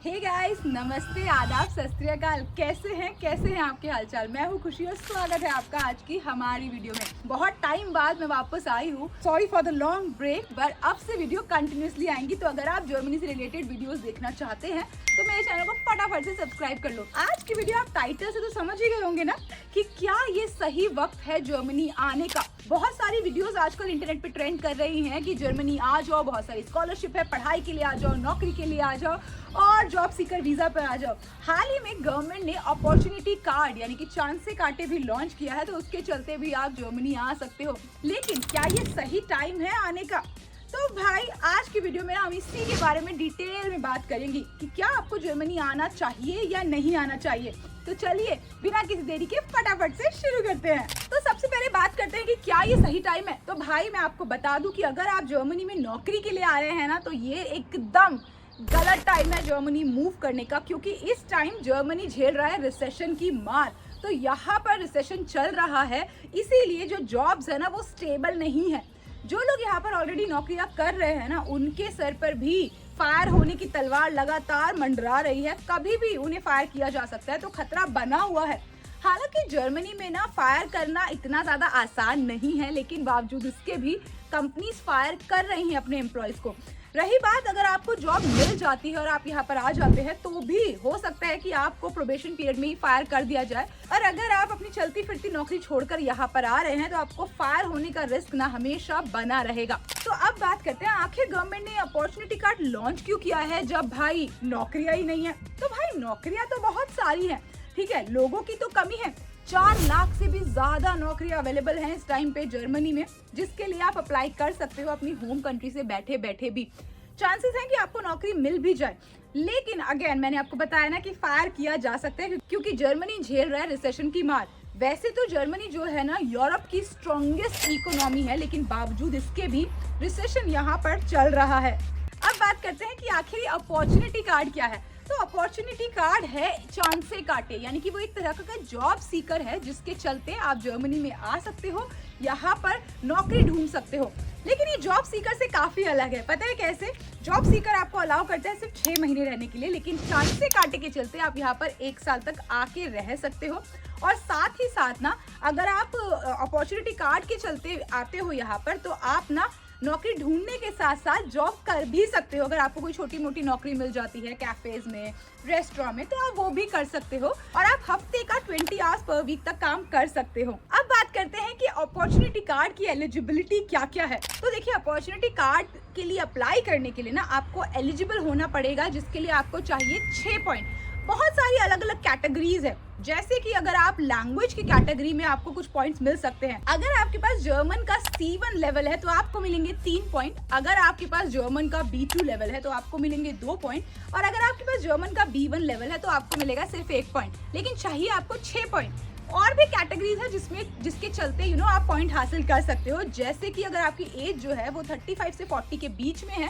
Hey guys, नमस्ते, आदाब, सत श्री अकाल। कैसे हैं आपके हालचाल। मैं हूँ खुशी और स्वागत है आपका आज की हमारी वीडियो में। बहुत टाइम बाद मैं वापस आई हूँ। Sorry for the long break, पर अब से वीडियो कंटिन्यूसली आएंगी। तो अगर आप जर्मनी से रिलेटेड वीडियोस देखना चाहते हैं तो मेरे चैनल को फटाफट से सब्सक्राइब कर लो। आज की वीडियो आप टाइटल से तो समझ ही गए होंगे ना कि क्या ये सही वक्त है जर्मनी आने का। बहुत सारी वीडियोस आजकल इंटरनेट पे ट्रेंड कर रही हैं कि जर्मनी आ जाओ, बहुत सारी स्कॉलरशिप है, पढ़ाई के लिए आ जाओ, नौकरी के लिए आ जाओ और जॉब सीकर वीजा पर आ जाओ। हाल ही में गवर्नमेंट ने अपॉर्चुनिटी कार्ड यानी कि चांस से काटे भी लॉन्च किया है, तो उसके चलते भी आप जर्मनी आ सकते हो। लेकिन क्या ये सही टाइम है आने का? तो भाई आज की वीडियो में हम इसी के बारे में डिटेल में बात करेंगे कि क्या आपको जर्मनी आना चाहिए या नहीं आना चाहिए। तो चलिए बिना किसी देरी के फटाफट से शुरू करते हैं। तो सबसे पहले बात करते हैं कि क्या ये सही टाइम है। तो भाई मैं आपको बता दूं कि अगर आप जर्मनी में नौकरी के लिए आ रहे हैं ना, तो ये एकदम गलत टाइम है जर्मनी मूव करने का, क्योंकि इस टाइम जर्मनी झेल रहा है रिसेशन की मार। तो यहाँ पर रिसेशन चल रहा है, इसीलिए जो जॉब्स है ना वो स्टेबल नहीं है। जो लोग यहाँ पर ऑलरेडी नौकरियां कर रहे हैं ना, उनके सर पर भी फायर होने की तलवार लगातार मंडरा रही है। कभी भी उन्हें फायर किया जा सकता है, तो खतरा बना हुआ है। हालांकि जर्मनी में ना फायर करना इतना ज्यादा आसान नहीं है, लेकिन बावजूद इसके भी कंपनीज फायर कर रही हैं अपने एम्प्लॉयज को। रही बात अगर आपको जॉब मिल जाती है और आप यहाँ पर आ जाते हैं, तो भी हो सकता है कि आपको प्रोबेशन पीरियड में ही फायर कर दिया जाए। और अगर आप अपनी चलती फिरती नौकरी छोड़कर यहाँ पर आ रहे हैं, तो आपको फायर होने का रिस्क ना हमेशा बना रहेगा। तो अब बात करते हैं, आखिर गवर्नमेंट ने अपॉर्चुनिटी कार्ड लॉन्च क्यों किया है जब भाई नौकरियां ही नहीं है। तो भाई नौकरियां तो बहुत सारी है, ठीक है, लोगों की तो कमी है। 4 लाख से भी ज्यादा नौकरियां अवेलेबल हैं इस टाइम पे जर्मनी में, जिसके लिए आप अप्लाई कर सकते हो अपनी होम कंट्री से बैठे बैठे भी। चांसेस हैं कि आपको नौकरी मिल भी जाए, लेकिन अगेन मैंने आपको बताया ना कि फायर किया जा सकता है, क्योंकि जर्मनी झेल रहा है रिसेशन की मार। वैसे तो जर्मनी जो है ना यूरोप की स्ट्रॉन्गेस्ट इकोनॉमी है, लेकिन बावजूद इसके भी रिसेशन यहाँ पर चल रहा है। अब बात करते हैं कि आखिर अपॉर्चुनिटी कार्ड क्या है। तो अपॉर्चुनिटी कार्ड है चांस से काटे, यानी कि वो एक तरह का जॉब सीकर है, जिसके चलते आप जर्मनी में आ सकते हो, यहाँ पर नौकरी ढूंढ सकते हो। लेकिन ये जॉब सीकर से काफी अलग है। पता है कैसे? जॉब सीकर आपको अलाउ करते हैं सिर्फ 6 महीने रहने के लिए, लेकिन चांस से काटे के चलते आप यहाँ पर 1 साल तक आके रह सकते हो। और साथ ही साथ ना, अगर आप अपॉर्चुनिटी कार्ड के चलते आते हो यहाँ पर, तो आप ना नौकरी ढूंढने के साथ साथ जॉब कर भी सकते हो। अगर आपको कोई छोटी मोटी नौकरी मिल जाती है कैफेज में, रेस्टोरेंट में, तो आप वो भी कर सकते हो और आप हफ्ते का 20 आवर्स पर वीक तक काम कर सकते हो। अब बात करते हैं कि अपॉर्चुनिटी कार्ड की एलिजिबिलिटी क्या क्या है। तो देखिए, अपॉर्चुनिटी कार्ड के लिए अप्लाई करने के लिए ना आपको एलिजिबल होना पड़ेगा, जिसके लिए आपको चाहिए 6 पॉइंट। बहुत सारी अलग अलग कैटेगरीज है, जैसे कि अगर आप लैंग्वेज की कैटेगरी में आपको कुछ पॉइंट्स मिल सकते हैं। अगर आपके पास जर्मन का C1 लेवल है तो आपको मिलेंगे 3 पॉइंट। अगर आपके पास जर्मन का B2 लेवल है तो आपको मिलेंगे 2 पॉइंट। और अगर आपके पास जर्मन का B1 लेवल है तो आपको मिलेगा सिर्फ 1 पॉइंट। लेकिन चाहिए आपको 6 पॉइंट। और भी कैटेगरीज है जिसके चलते आप पॉइंट हासिल कर सकते हो। जैसे कि अगर आपकी एज जो है वो 35 से 40 के बीच में है,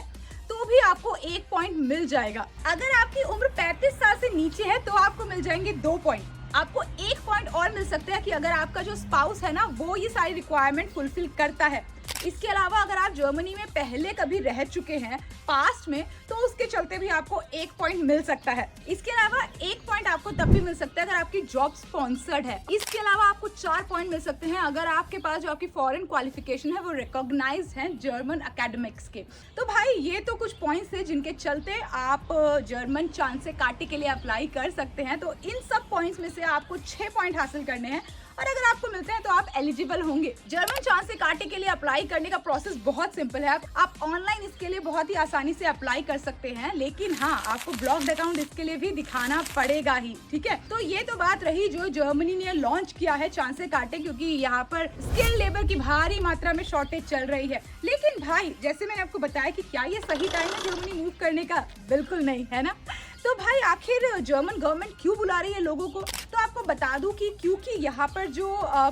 तो भी आपको 1 पॉइंट मिल जाएगा। अगर आपकी उम्र 35 साल से नीचे है तो आपको मिल जाएंगे 2 पॉइंट। आपको 1 पॉइंट और मिल सकता है कि अगर आपका जो स्पाउस है ना, वो ये सारी रिक्वायरमेंट फुलफिल करता है। इसके अलावा अगर आप जर्मनी में पहले कभी रह चुके हैं पास्ट में, तो उसके चलते भी आपको 1 पॉइंट मिल सकता है। इसके अलावा 1 पॉइंट आपको तब भी मिल सकता है अगर आपकी जॉब स्पॉन्सर्ड है। इसके अलावा आपको 4 पॉइंट मिल सकते हैं अगर आपके पास जो आपकी फॉरेन क्वालिफिकेशन है वो रिकॉग्नाइज है जर्मन एकेडमिक्स के। तो भाई ये तो कुछ पॉइंट्स है जिनके चलते आप जर्मन चांस से काटे के लिए अप्लाई कर सकते हैं। तो इन सब पॉइंट्स में से आपको 6 पॉइंट हासिल करने हैं, और अगर आपको मिलते हैं तो आप एलिजिबल होंगे। जर्मन चांस से काटे के लिए अप्लाई करने का प्रोसेस बहुत सिंपल है। आप ऑनलाइन इसके लिए बहुत ही आसानी से अप्लाई कर सकते हैं, लेकिन हाँ, आपको ब्लॉक्ड अकाउंट इसके लिए भी दिखाना पड़ेगा ही, ठीक है। तो ये तो बात रही जो जर्मनी ने लॉन्च किया है चांस से काटे, क्योंकि यहाँ पर स्किल लेबर की भारी मात्रा में शॉर्टेज चल रही है। लेकिन भाई जैसे मैंने आपको बताया कि क्या ये सही टाइम है जर्मनी मूव करने का? बिल्कुल नहीं, है ना। तो भाई आखिर जर्मन गवर्नमेंट क्यों बुला रही है लोगों को? तो आपको बता दूं कि क्योंकि यहाँ पर जो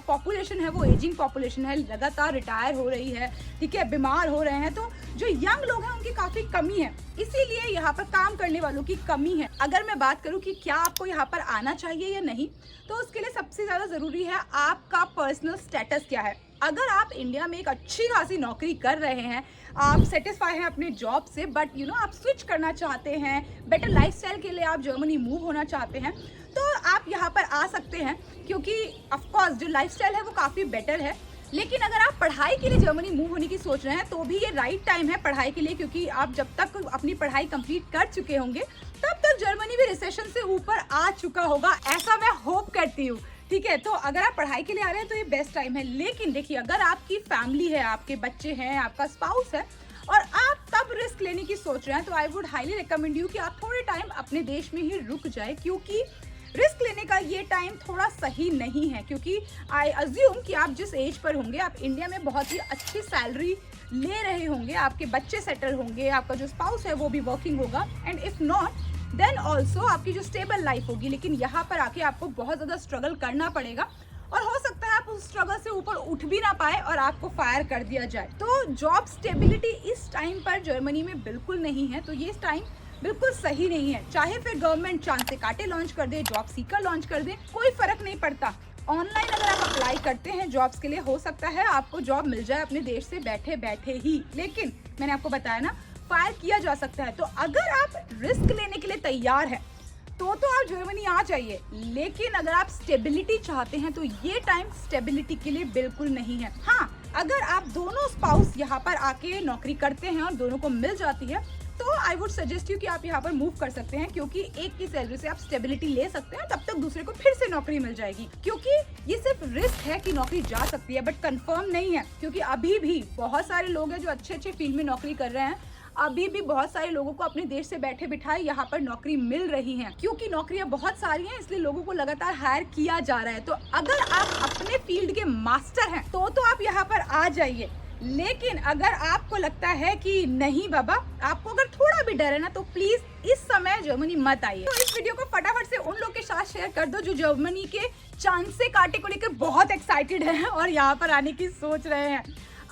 पॉपुलेशन है वो एजिंग पॉपुलेशन है, लगातार रिटायर हो रही है, ठीक है, बीमार हो रहे हैं। तो जो यंग लोग हैं उनकी काफी कमी है, इसीलिए यहाँ पर काम करने वालों की कमी है। अगर मैं बात करूँ कि क्या आपको यहाँ पर आना चाहिए या नहीं, तो उसके लिए सबसे ज्यादा जरूरी है आपका पर्सनल स्टेटस क्या है। अगर आप इंडिया में एक अच्छी खासी नौकरी कर रहे हैं, आप सेटिस्फाई हैं अपने जॉब से, बट आप स्विच करना चाहते हैं, बेटर लाइफस्टाइल के लिए आप जर्मनी मूव होना चाहते हैं, तो आप यहाँ पर आ सकते हैं। क्योंकि ऑफकोर्स जो लाइफस्टाइल है वो काफ़ी बेटर है। लेकिन अगर आप पढ़ाई के लिए जर्मनी मूव होने की सोच रहे हैं तो भी ये राइट टाइम है पढ़ाई के लिए, क्योंकि आप जब तक अपनी पढ़ाई कंप्लीट कर चुके होंगे तब तक जर्मनी भी रिसेशन से ऊपर आ चुका होगा, ऐसा मैं होप करती हूँ। ठीक है, तो अगर आप पढ़ाई के लिए आ रहे हैं तो ये बेस्ट टाइम है। लेकिन देखिए, अगर आपकी फैमिली है, आपके बच्चे हैं, आपका स्पाउस है और आप तब रिस्क लेने की सोच रहे हैं, तो I would highly recommend you कि आप थोड़े टाइम अपने देश में ही रुक जाए, क्योंकि रिस्क लेने का ये टाइम थोड़ा सही नहीं है। क्योंकि आई अज्यूम कि आप जिस एज पर होंगे, आप इंडिया में बहुत ही अच्छी सैलरी ले रहे होंगे, आपके बच्चे सेटल होंगे, आपका जो स्पाउस है वो भी वर्किंग होगा, and if not then also आपकी जो स्टेबल लाइफ होगी। लेकिन यहाँ पर आके आपको बहुत ज़्यादा स्ट्रगल करना पड़ेगा और हो सकता है आप उस स्ट्रगल से ऊपर उठ भी ना पाए और आपको फायर कर दिया जाए। तो जॉब स्टेबिलिटी इस टाइम पर जर्मनी में बिल्कुल नहीं है, तो ये टाइम बिल्कुल सही नहीं है। चाहे फिर गवर्नमेंट चांस से काटे लॉन्च कर दे, जॉब सीकर लॉन्च कर दे, कोई फर्क नहीं पड़ता। ऑनलाइन अगर आप अप्लाई करते हैं जॉब्स के लिए, हो सकता है आपको जॉब मिल जाए अपने देश से बैठे बैठे ही। लेकिन मैंने आपको बताया ना, फायर किया जा सकता है। तो अगर आप रिस्क लेने के लिए तैयार हैं तो आप जर्मनी आ जाइए। लेकिन अगर आप स्टेबिलिटी चाहते हैं तो ये टाइम स्टेबिलिटी के लिए बिल्कुल नहीं है। हाँ, अगर आप दोनों स्पाउस यहाँ पर आके नौकरी करते हैं और दोनों को मिल जाती है तो आई वुड सजेस्ट यू कि आप यहाँ पर मूव कर सकते हैं, क्योंकि एक की सैलरी से आप स्टेबिलिटी ले सकते हैं, तब तक दूसरे को फिर से नौकरी मिल जाएगी। क्योंकि ये सिर्फ रिस्क है कि नौकरी जा सकती है, बट कंफर्म नहीं है। क्योंकि अभी भी बहुत सारे लोग हैं जो अच्छे अच्छे फील्ड में नौकरी कर रहे हैं, अभी भी बहुत सारे लोगों को अपने देश से बैठे बिठाए यहाँ पर नौकरी मिल रही है। क्योंकि नौकरियां बहुत सारी हैं, इसलिए लोगों को लगातार हायर किया जा रहा है। तो अगर आप अपने फील्ड के मास्टर हैं तो आप यहाँ पर आ जाइए। लेकिन अगर आपको लगता है कि नहीं बाबा, आपको अगर थोड़ा भी डर है ना, तो प्लीज इस समय जर्मनी मत आइए। तो इस वीडियो को फटाफट से उन लोग के साथ शेयर कर दो जो जर्मनी के चांस से काटे को लेकर बहुत एक्साइटेड हैं और यहाँ पर आने की सोच रहे हैं।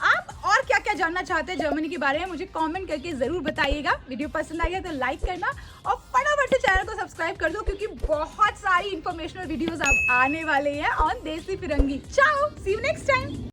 आप और क्या क्या जानना चाहते हैं जर्मनी के बारे में, मुझे कमेंट करके जरूर बताइएगा। वीडियो पसंद आएगा तो लाइक करना और फटाफट से चैनल को सब्सक्राइब कर दो, क्योंकि बहुत सारी इंफॉर्मेशनल वीडियोस अब आने वाले हैं ऑन देसी फिरंगी। चाओ, सी यू नेक्स्ट टाइम।